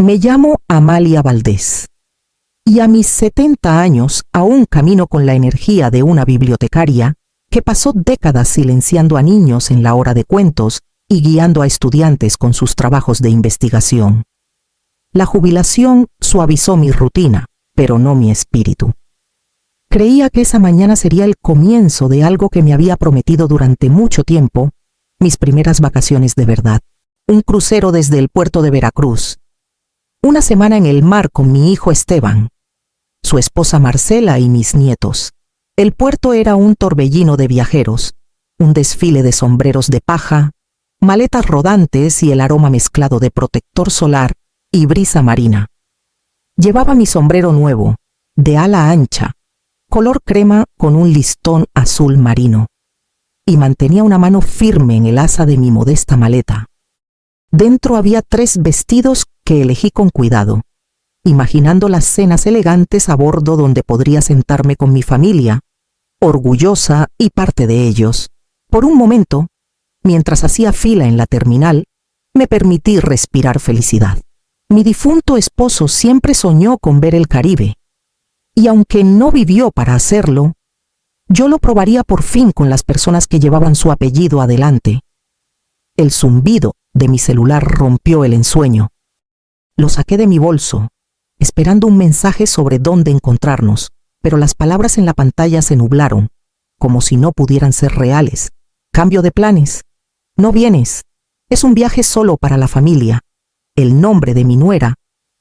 Me llamo Amalia Valdés y a mis 70 años aún camino con la energía de una bibliotecaria que pasó décadas silenciando a niños en la hora de cuentos y guiando a estudiantes con sus trabajos de investigación. La jubilación suavizó mi rutina, pero no mi espíritu. Creía que esa mañana sería el comienzo de algo que me había prometido durante mucho tiempo, mis primeras vacaciones de verdad, un crucero desde el puerto de Veracruz, una semana en el mar con mi hijo Esteban, su esposa Marcela y mis nietos. El puerto era un torbellino de viajeros, un desfile de sombreros de paja, maletas rodantes y el aroma mezclado de protector solar y brisa marina. Llevaba mi sombrero nuevo, de ala ancha, color crema con un listón azul marino, y mantenía una mano firme en el asa de mi modesta maleta. Dentro había 3 vestidos que elegí con cuidado, imaginando las cenas elegantes a bordo donde podría sentarme con mi familia, orgullosa y parte de ellos. Por un momento, mientras hacía fila en la terminal, me permití respirar felicidad. Mi difunto esposo siempre soñó con ver el Caribe, y aunque no vivió para hacerlo, yo lo probaría por fin con las personas que llevaban su apellido adelante. El zumbido de mi celular rompió el ensueño. Lo saqué de mi bolso, esperando un mensaje sobre dónde encontrarnos, pero las palabras en la pantalla se nublaron, como si no pudieran ser reales. Cambio de planes. No vienes. Es un viaje solo para la familia. El nombre de mi nuera,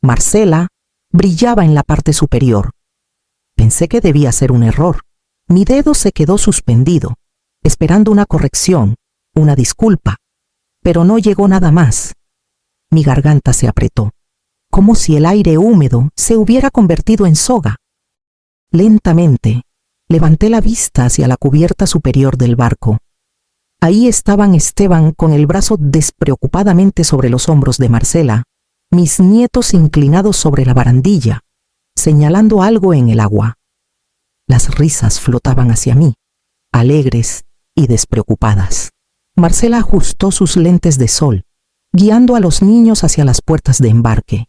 Marcela, brillaba en la parte superior. Pensé que debía ser un error. Mi dedo se quedó suspendido, esperando una corrección, una disculpa, pero no llegó nada más. Mi garganta se apretó, como si el aire húmedo se hubiera convertido en soga. Lentamente, levanté la vista hacia la cubierta superior del barco. Ahí estaban Esteban con el brazo despreocupadamente sobre los hombros de Marcela, mis nietos inclinados sobre la barandilla, señalando algo en el agua. Las risas flotaban hacia mí, alegres y despreocupadas. Marcela ajustó sus lentes de sol, guiando a los niños hacia las puertas de embarque.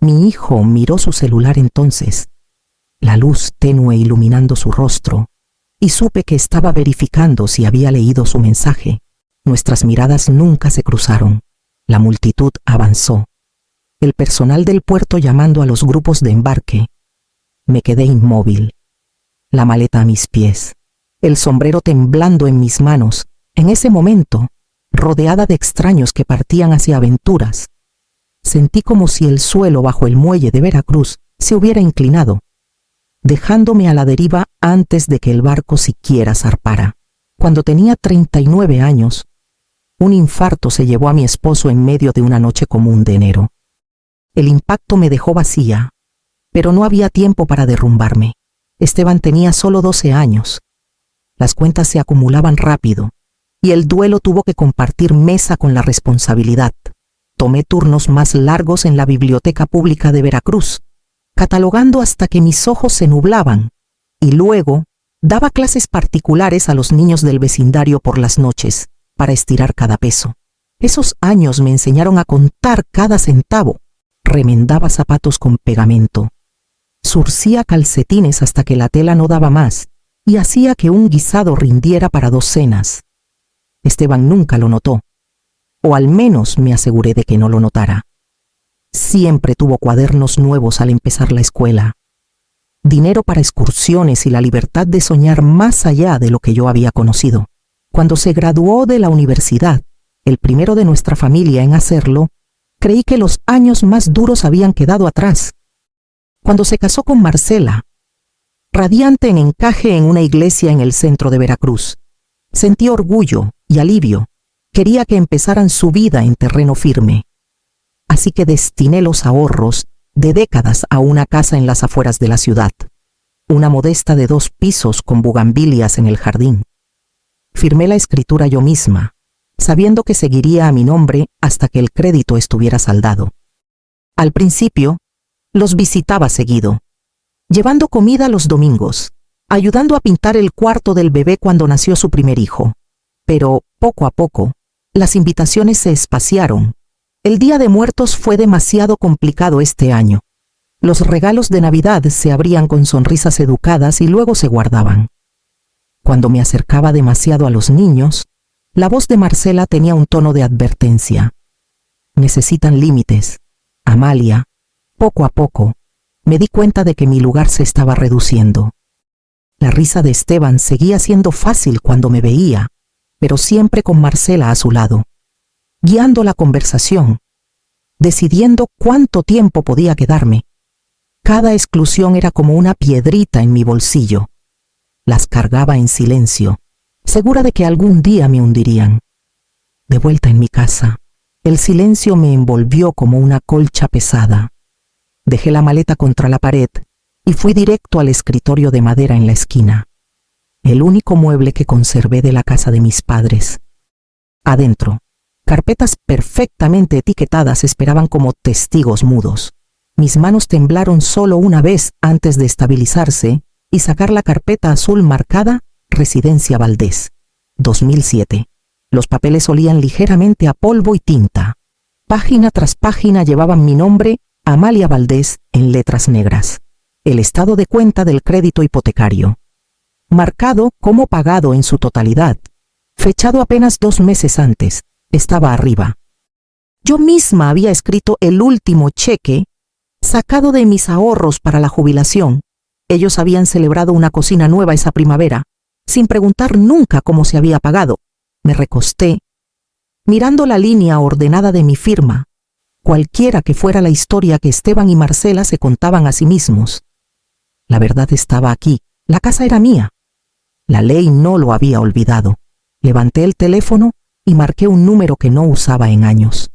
Mi hijo miró su celular entonces, la luz tenue iluminando su rostro, y supe que estaba verificando si había leído su mensaje. Nuestras miradas nunca se cruzaron. La multitud avanzó. El personal del puerto llamando a los grupos de embarque. Me quedé inmóvil, la maleta a mis pies, el sombrero temblando en mis manos, en ese momento, rodeada de extraños que partían hacia aventuras. Sentí como si el suelo bajo el muelle de Veracruz se hubiera inclinado, dejándome a la deriva antes de que el barco siquiera zarpara. Cuando tenía 39 años, un infarto se llevó a mi esposo en medio de una noche común de enero. El impacto me dejó vacía, pero no había tiempo para derrumbarme. Esteban tenía solo 12 años. Las cuentas se acumulaban rápido, y el duelo tuvo que compartir mesa con la responsabilidad. Tomé turnos más largos en la biblioteca pública de Veracruz, catalogando hasta que mis ojos se nublaban, y luego daba clases particulares a los niños del vecindario por las noches, para estirar cada peso. Esos años me enseñaron a contar cada centavo. Remendaba zapatos con pegamento, zurcía calcetines hasta que la tela no daba más, y hacía que un guisado rindiera para 2 cenas. Esteban nunca lo notó, o al menos me aseguré de que no lo notara. Siempre tuvo cuadernos nuevos al empezar la escuela, dinero para excursiones y la libertad de soñar más allá de lo que yo había conocido. Cuando se graduó de la universidad, el primero de nuestra familia en hacerlo, creí que los años más duros habían quedado atrás. Cuando se casó con Marcela, radiante en encaje en una iglesia en el centro de Veracruz, sentí orgullo y alivio. Quería que empezaran su vida en terreno firme. Así que destiné los ahorros de décadas a una casa en las afueras de la ciudad, una modesta de 2 pisos con bugambilias en el jardín. Firmé la escritura yo misma, sabiendo que seguiría a mi nombre hasta que el crédito estuviera saldado. Al principio, los visitaba seguido, llevando comida los domingos, ayudando a pintar el cuarto del bebé cuando nació su primer hijo. Pero, poco a poco, las invitaciones se espaciaron, El Día de Muertos fue demasiado complicado este año. Los regalos de Navidad se abrían con sonrisas educadas y luego se guardaban. Cuando me acercaba demasiado a los niños, la voz de Marcela tenía un tono de advertencia. Necesitan límites. Amalia, poco a poco, me di cuenta de que mi lugar se estaba reduciendo. La risa de Esteban seguía siendo fácil cuando me veía, pero siempre con Marcela a su lado, guiando la conversación, decidiendo cuánto tiempo podía quedarme. Cada exclusión era como una piedrita en mi bolsillo. Las cargaba en silencio, segura de que algún día me hundirían. De vuelta en mi casa, el silencio me envolvió como una colcha pesada. Dejé la maleta contra la pared y fui directo al escritorio de madera en la esquina, el único mueble que conservé de la casa de mis padres. Adentro, carpetas perfectamente etiquetadas esperaban como testigos mudos. Mis manos temblaron solo una vez antes de estabilizarse y sacar la carpeta azul marcada Residencia Valdés, 2007. Los papeles olían ligeramente a polvo y tinta. Página tras página llevaban mi nombre, Amalia Valdés, en letras negras. El estado de cuenta del crédito hipotecario, marcado como pagado en su totalidad, fechado apenas 2 meses antes, estaba arriba. Yo misma había escrito el último cheque sacado de mis ahorros para la jubilación. Ellos habían celebrado una cocina nueva esa primavera, sin preguntar nunca cómo se había pagado. Me recosté, mirando la línea ordenada de mi firma, cualquiera que fuera la historia que Esteban y Marcela se contaban a sí mismos. La verdad estaba aquí, la casa era mía. La ley no lo había olvidado. Levanté el teléfono y marqué un número que no usaba en años.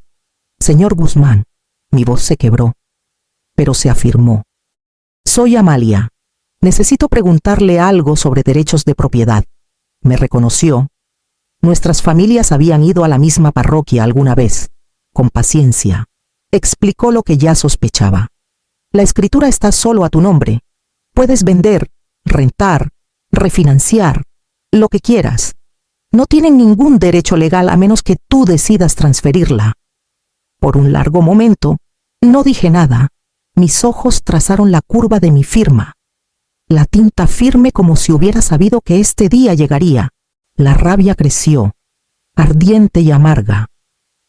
Señor Guzmán, mi voz se quebró, pero se afirmó. Soy Amalia. Necesito preguntarle algo sobre derechos de propiedad. Me reconoció. Nuestras familias habían ido a la misma parroquia alguna vez. Con paciencia, explicó lo que ya sospechaba. La escritura está solo a tu nombre. Puedes vender, rentar, refinanciar, lo que quieras. No tienen ningún derecho legal a menos que tú decidas transferirla. Por un largo momento, no dije nada. Mis ojos trazaron la curva de mi firma. La tinta firme como si hubiera sabido que este día llegaría. La rabia creció, ardiente y amarga,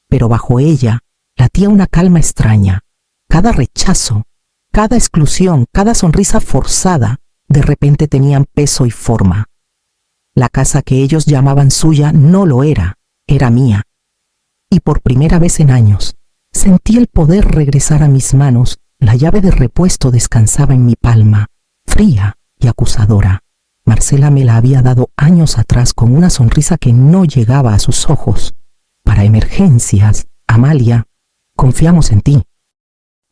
pero bajo ella latía una calma extraña. Cada rechazo, cada exclusión, cada sonrisa forzada, de repente tenían peso y forma. La casa que ellos llamaban suya no lo era, era mía. Y por primera vez en años, sentí el poder regresar a mis manos. La llave de repuesto descansaba en mi palma, fría y acusadora. Marcela me la había dado años atrás con una sonrisa que no llegaba a sus ojos. Para emergencias, Amalia, confiamos en ti.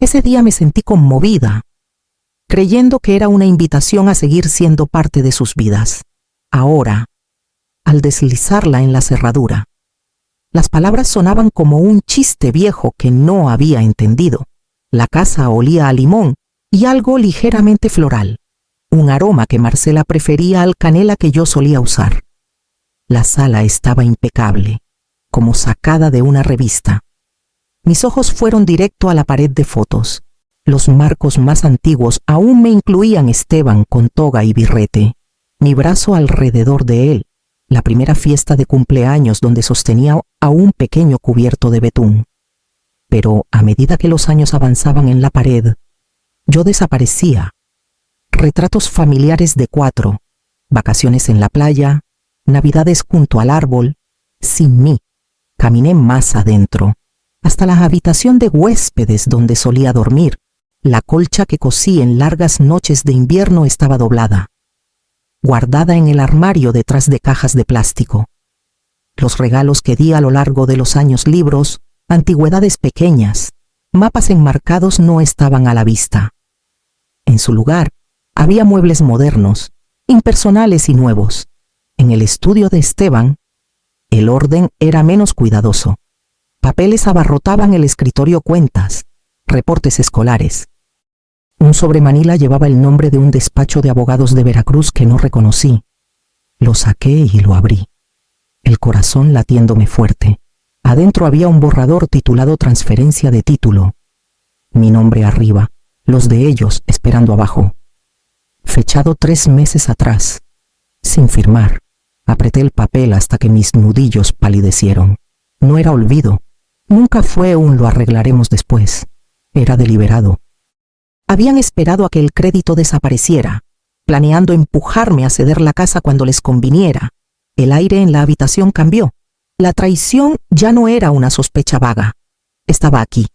Ese día me sentí conmovida, creyendo que era una invitación a seguir siendo parte de sus vidas. Ahora, al deslizarla en la cerradura, las palabras sonaban como un chiste viejo que no había entendido. La casa olía a limón y algo ligeramente floral, un aroma que Marcela prefería al canela que yo solía usar. La sala estaba impecable, como sacada de una revista. Mis ojos fueron directo a la pared de fotos. Los marcos más antiguos aún me incluían Esteban con toga y birrete, mi brazo alrededor de él, la primera fiesta de cumpleaños donde sostenía a un pequeño cubierto de betún. Pero a medida que los años avanzaban en la pared, yo desaparecía. Retratos familiares de 4, vacaciones en la playa, navidades junto al árbol, sin mí. Caminé más adentro, hasta la habitación de huéspedes donde solía dormir. La colcha que cosí en largas noches de invierno estaba doblada, guardada en el armario detrás de cajas de plástico. Los regalos que di a lo largo de los años, libros, antigüedades pequeñas, mapas enmarcados, no estaban a la vista. En su lugar, había muebles modernos, impersonales y nuevos. En el estudio de Esteban, el orden era menos cuidadoso. Papeles abarrotaban el escritorio, cuentas, reportes escolares. Un sobremanila llevaba el nombre de un despacho de abogados de Veracruz que no reconocí. Lo saqué y lo abrí, el corazón latiéndome fuerte. Adentro había un borrador titulado Transferencia de título. Mi nombre arriba, los de ellos esperando abajo. Fechado 3 meses atrás, sin firmar. Apreté el papel hasta que mis nudillos palidecieron. No era olvido. Nunca fue un lo arreglaremos después. Era deliberado. Habían esperado a que el crédito desapareciera, planeando empujarme a ceder la casa cuando les conviniera. El aire en la habitación cambió. La traición ya no era una sospecha vaga. Estaba aquí,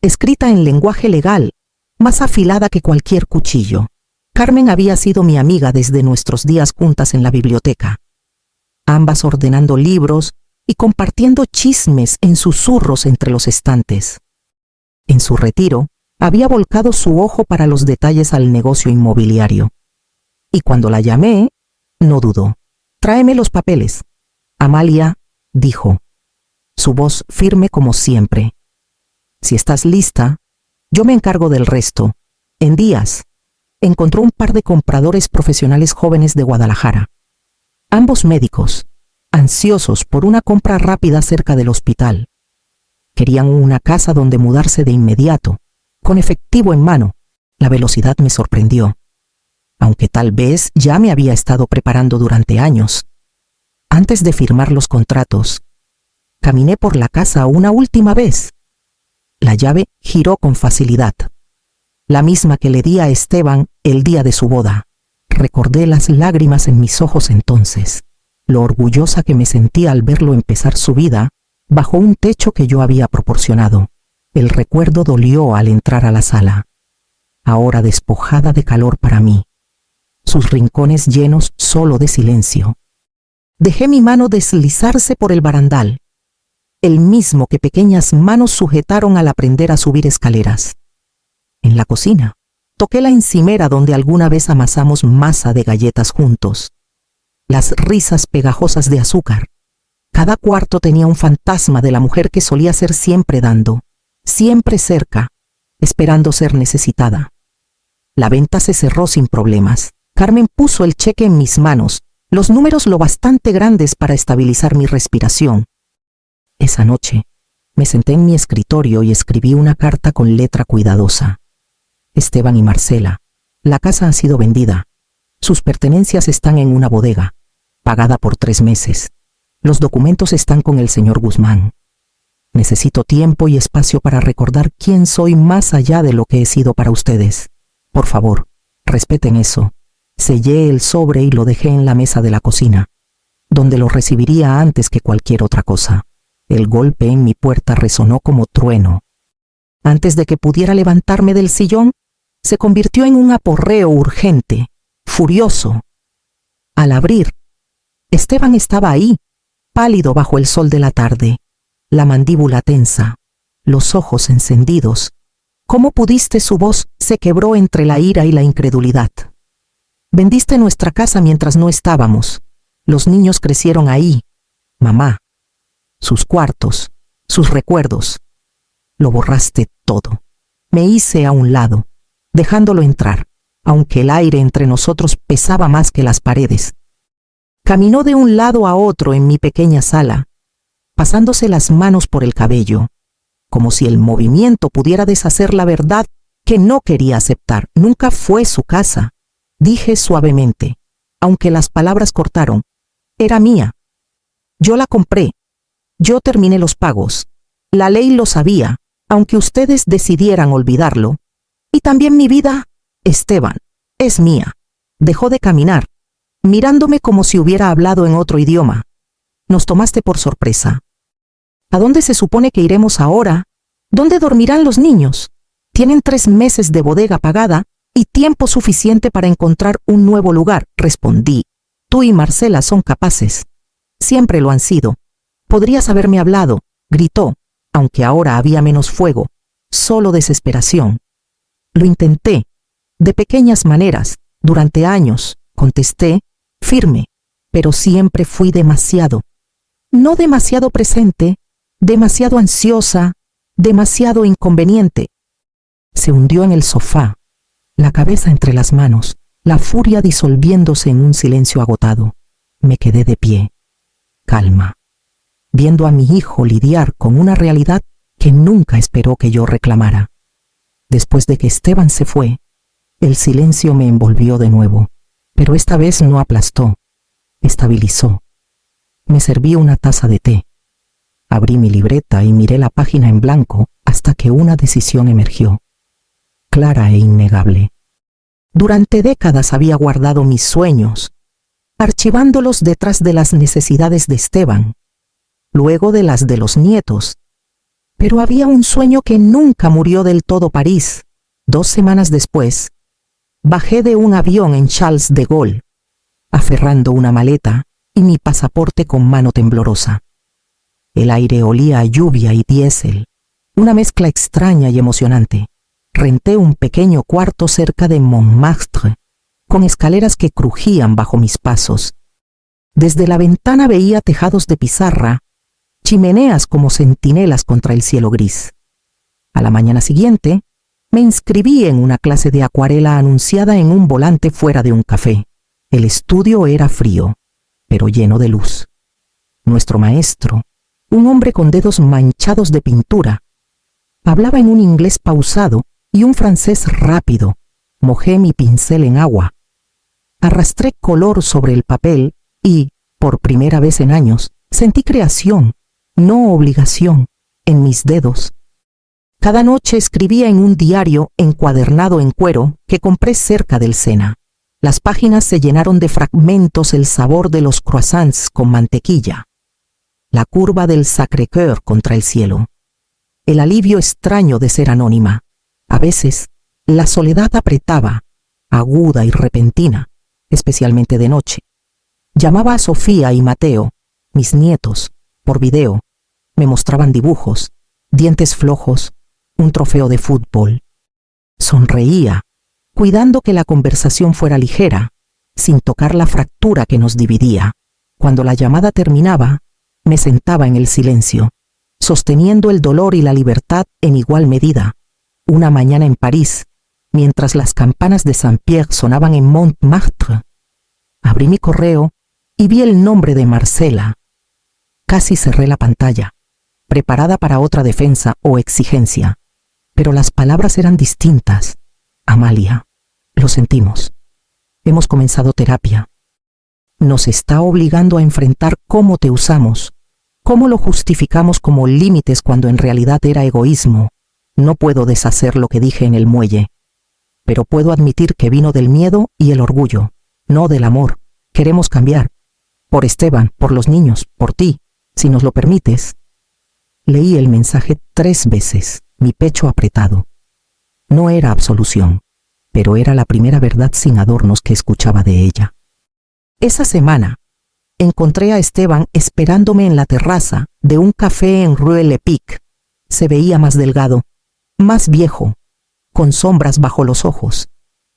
escrita en lenguaje legal, más afilada que cualquier cuchillo. Carmen había sido mi amiga desde nuestros días juntas en la biblioteca, ambas ordenando libros y compartiendo chismes en susurros entre los estantes. En su retiro, había volcado su ojo para los detalles al negocio inmobiliario. Y cuando la llamé, no dudó. «Tráeme los papeles». «Amalia», dijo, su voz firme como siempre. «Si estás lista, yo me encargo del resto». En días, encontró un par de compradores profesionales jóvenes de Guadalajara. Ambos médicos, ansiosos por una compra rápida cerca del hospital. Querían una casa donde mudarse de inmediato, con efectivo en mano. La velocidad me sorprendió, aunque tal vez ya me había estado preparando durante años. Antes de firmar los contratos, caminé por la casa una última vez. La llave giró con facilidad, la misma que le di a Esteban el día de su boda. Recordé las lágrimas en mis ojos entonces, lo orgullosa que me sentía al verlo empezar su vida bajo un techo que yo había proporcionado. El recuerdo dolió al entrar a la sala, ahora despojada de calor para mí, sus rincones llenos solo de silencio. Dejé mi mano deslizarse por el barandal, el mismo que pequeñas manos sujetaron al aprender a subir escaleras. En la cocina, toqué la encimera donde alguna vez amasamos masa de galletas juntos. Las risas pegajosas de azúcar. Cada cuarto tenía un fantasma de la mujer que solía ser siempre dando, siempre cerca, esperando ser necesitada. La venta se cerró sin problemas. Carmen puso el cheque en mis manos, los números lo bastante grandes para estabilizar mi respiración. Esa noche, me senté en mi escritorio y escribí una carta con letra cuidadosa. Esteban y Marcela, la casa ha sido vendida. Sus pertenencias están en una bodega, pagada por 3 meses. Los documentos están con el señor Guzmán. Necesito tiempo y espacio para recordar quién soy más allá de lo que he sido para ustedes. Por favor, respeten eso. Sellé el sobre y lo dejé en la mesa de la cocina, donde lo recibiría antes que cualquier otra cosa. El golpe en mi puerta resonó como trueno. Antes de que pudiera levantarme del sillón, se convirtió en un aporreo urgente, furioso. Al abrir, Esteban estaba ahí, pálido bajo el sol de la tarde, la mandíbula tensa, los ojos encendidos. ¿Cómo pudiste? Su voz se quebró entre la ira y la incredulidad. Vendiste nuestra casa mientras no estábamos. Los niños crecieron ahí. Mamá. Sus cuartos, sus recuerdos. Lo borraste todo. Me hice a un lado, dejándolo entrar, aunque el aire entre nosotros pesaba más que las paredes. Caminó de un lado a otro en mi pequeña sala, pasándose las manos por el cabello, como si el movimiento pudiera deshacer la verdad que no quería aceptar. Nunca fue su casa, dije suavemente, aunque las palabras cortaron. Era mía. Yo la compré. Yo terminé los pagos. La ley lo sabía, aunque ustedes decidieran olvidarlo. Y también mi vida, Esteban, es mía. Dejó de caminar, mirándome como si hubiera hablado en otro idioma. Nos tomaste por sorpresa. ¿A dónde se supone que iremos ahora? ¿Dónde dormirán los niños? Tienen 3 meses de bodega pagada y tiempo suficiente para encontrar un nuevo lugar, respondí. Tú y Marcela son capaces. Siempre lo han sido. Podrías haberme hablado, gritó, aunque ahora había menos fuego, solo desesperación. Lo intenté, de pequeñas maneras, durante años, contesté, firme, pero siempre fui demasiado. No demasiado presente, demasiado ansiosa, demasiado inconveniente. Se hundió en el sofá, la cabeza entre las manos, la furia disolviéndose en un silencio agotado. Me quedé de pie. Calma. viendo a mi hijo lidiar con una realidad que nunca esperó que yo reclamara. Después de que Esteban se fue, el silencio me envolvió de nuevo, pero esta vez no aplastó, estabilizó. Me serví una taza de té. Abrí mi libreta y miré la página en blanco hasta que una decisión emergió, clara e innegable. Durante décadas había guardado mis sueños, archivándolos detrás de las necesidades de Esteban, luego de las de los nietos. Pero había un sueño que nunca murió del todo. París. 2 semanas después, bajé de un avión en Charles de Gaulle, aferrando una maleta y mi pasaporte con mano temblorosa. El aire olía a lluvia y diésel, una mezcla extraña y emocionante. Renté un pequeño cuarto cerca de Montmartre, con escaleras que crujían bajo mis pasos. Desde la ventana veía tejados de pizarra, chimeneas como centinelas contra el cielo gris. A la mañana siguiente, me inscribí en una clase de acuarela anunciada en un volante fuera de un café. El estudio era frío, pero lleno de luz. Nuestro maestro, un hombre con dedos manchados de pintura, hablaba en un inglés pausado y un francés rápido. Mojé mi pincel en agua. Arrastré color sobre el papel y, por primera vez en años, sentí creación, no obligación, en mis dedos. Cada noche escribía en un diario encuadernado en cuero que compré cerca del Sena. Las páginas se llenaron de fragmentos: el sabor de los croissants con mantequilla, la curva del Sacré-Cœur contra el cielo, el alivio extraño de ser anónima. A veces, la soledad apretaba, aguda y repentina, especialmente de noche. Llamaba a Sofía y Mateo, mis nietos, por video. Me mostraban dibujos, dientes flojos, un trofeo de fútbol. Sonreía, cuidando que la conversación fuera ligera, sin tocar la fractura que nos dividía. Cuando la llamada terminaba, me sentaba en el silencio, sosteniendo el dolor y la libertad en igual medida. Una mañana en París, mientras las campanas de Saint-Pierre sonaban en Montmartre, abrí mi correo y vi el nombre de Marcela. Casi cerré la pantalla, preparada para otra defensa o exigencia, pero las palabras eran distintas. Amalia, lo sentimos. Hemos comenzado terapia. Nos está obligando a enfrentar cómo te usamos, cómo lo justificamos como límites cuando en realidad era egoísmo. No puedo deshacer lo que dije en el muelle, pero puedo admitir que vino del miedo y el orgullo, no del amor. Queremos cambiar. Por Esteban, por los niños, por ti, si nos lo permites. Leí el mensaje 3 veces, mi pecho apretado. No era absolución, pero era la primera verdad sin adornos que escuchaba de ella. Esa semana, encontré a Esteban esperándome en la terraza de un café en Rue Lepic. Se veía más delgado, más viejo, con sombras bajo los ojos.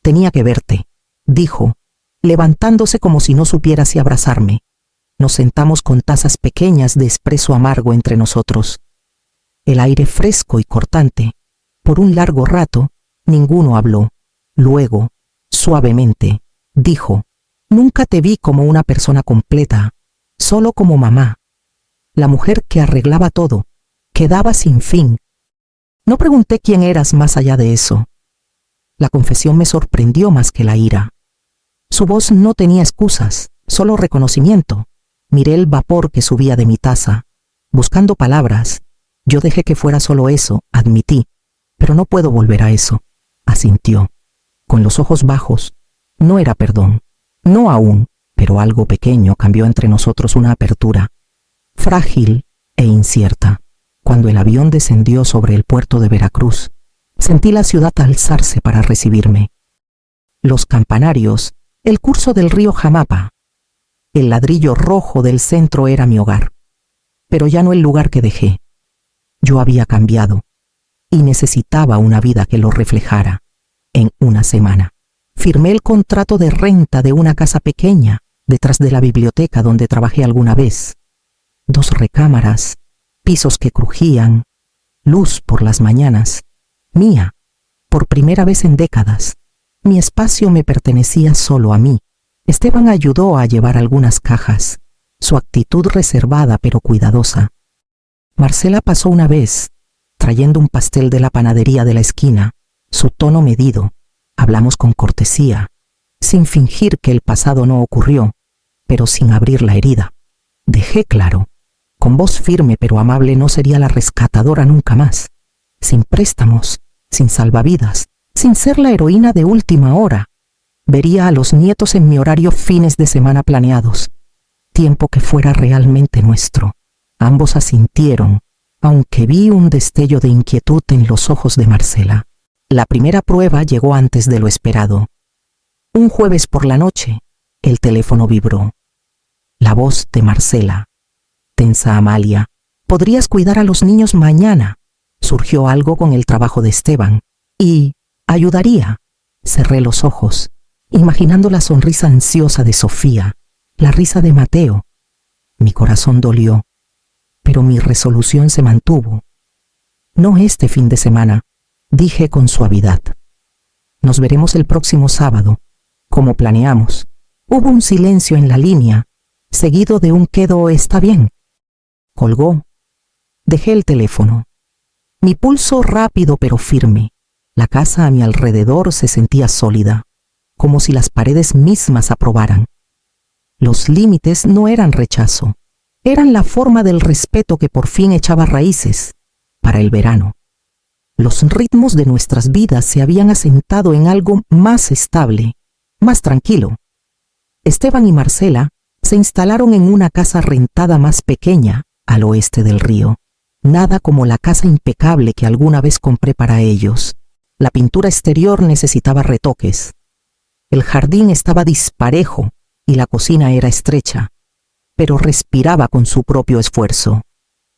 Tenía que verte, dijo, levantándose como si no supiera si abrazarme. Nos sentamos con tazas pequeñas de espresso amargo entre nosotros. El aire fresco y cortante. Por un largo rato, ninguno habló. Luego, suavemente, dijo, nunca te vi como una persona completa, solo como mamá. La mujer que arreglaba todo, que daba sin fin. No pregunté quién eras más allá de eso. La confesión me sorprendió más que la ira. Su voz no tenía excusas, solo reconocimiento. Miré el vapor que subía de mi taza, buscando palabras. Yo dejé que fuera solo eso, admití. Pero no puedo volver a eso. Asintió, con los ojos bajos. No era perdón, no aún, pero algo pequeño cambió entre nosotros, una apertura, frágil e incierta. Cuando el avión descendió sobre el puerto de Veracruz, sentí la ciudad alzarse para recibirme. Los campanarios, el curso del río Jamapa, el ladrillo rojo del centro era mi hogar, pero ya no el lugar que dejé. Yo había cambiado y necesitaba una vida que lo reflejara. En una semana, firmé el contrato de renta de una casa pequeña detrás de la biblioteca donde trabajé alguna vez. 2 recámaras, pisos que crujían, luz por las mañanas, mía, por primera vez en décadas. Mi espacio me pertenecía solo a mí. Esteban ayudó a llevar algunas cajas. su actitud reservada pero cuidadosa. Marcela pasó una vez, trayendo un pastel de la panadería de la esquina, su tono medido. Hablamos con cortesía, sin fingir que el pasado no ocurrió, pero sin abrir la herida. Dejé claro, con voz firme pero amable, no sería la rescatadora nunca más, sin préstamos, sin salvavidas, sin ser la heroína de última hora. Vería a los nietos en mi horario fines de semana planeados, tiempo que fuera realmente nuestro. Ambos asintieron, aunque vi un destello de inquietud en los ojos de Marcela. La primera prueba llegó antes de lo esperado. Un jueves por la noche, el teléfono vibró. La voz de Marcela. Tensa Amalia, podrías cuidar a los niños mañana. Surgió algo con el trabajo de Esteban. Y ayudaría. Cerré los ojos, imaginando la sonrisa ansiosa de Sofía, la risa de Mateo. Mi corazón dolió, pero mi resolución se mantuvo. No este fin de semana, dije con suavidad. Nos veremos el próximo sábado, como planeamos. Hubo un silencio en la línea, seguido de un quedo «está bien». Colgó. Dejé el teléfono. Mi pulso rápido pero firme. La casa a mi alrededor se sentía sólida, como si las paredes mismas aprobaran. Los límites no eran rechazo, eran la forma del respeto que por fin echaba raíces para el verano. Los ritmos de nuestras vidas se habían asentado en algo más estable, más tranquilo. Esteban y Marcela se instalaron en una casa rentada más pequeña al oeste del río. Nada como la casa impecable que alguna vez compré para ellos. La pintura exterior necesitaba retoques. El jardín estaba disparejo y la cocina era estrecha, pero respiraba con su propio esfuerzo,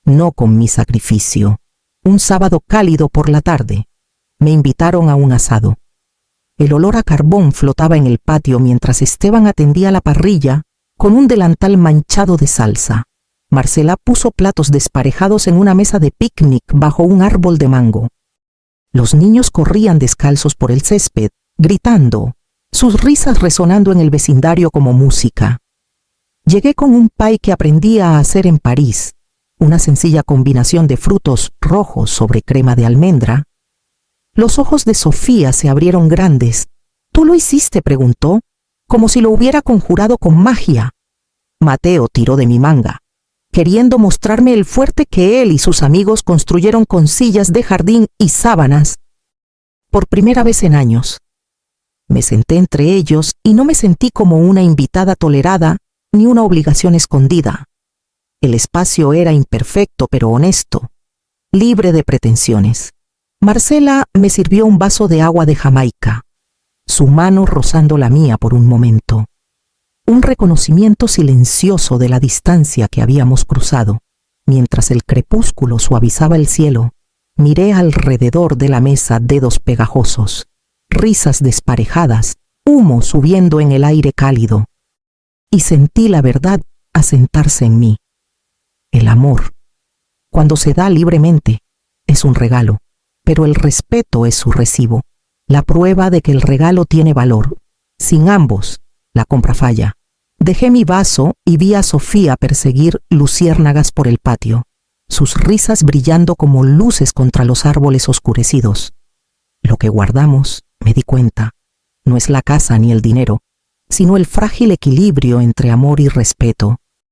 no con mi sacrificio. Un sábado cálido por la tarde, me invitaron a un asado. El olor a carbón flotaba en el patio mientras Esteban atendía la parrilla con un delantal manchado de salsa. Marcela puso platos desparejados en una mesa de picnic bajo un árbol de mango. Los niños corrían descalzos por el césped, gritando, sus risas resonando en el vecindario como música. Llegué con un pie que aprendí a hacer en París, una sencilla combinación de frutos rojos sobre crema de almendra. Los ojos de Sofía se abrieron grandes. «¿Tú lo hiciste?», preguntó, como si lo hubiera conjurado con magia. Mateo tiró de mi manga, queriendo mostrarme el fuerte que él y sus amigos construyeron con sillas de jardín y sábanas. Por primera vez en años, me senté entre ellos y no me sentí como una invitada tolerada ni una obligación escondida. El espacio era imperfecto pero honesto, libre de pretensiones. Marcela me sirvió un vaso de agua de Jamaica, su mano rozando la mía por un momento. Un reconocimiento silencioso de la distancia que habíamos cruzado. Mientras el crepúsculo suavizaba el cielo, miré alrededor de la mesa dedos pegajosos, risas desparejadas, humo subiendo en el aire cálido. Y sentí la verdad asentarse en mí. El amor, cuando se da libremente, es un regalo, pero el respeto es su recibo, la prueba de que el regalo tiene valor. Sin ambos, la compra falla. Dejé mi vaso y vi a Sofía perseguir luciérnagas por el patio, sus risas brillando como luces contra los árboles oscurecidos. Lo que guardamos, me di cuenta, no es la casa ni el dinero, sino el frágil equilibrio entre amor y respeto.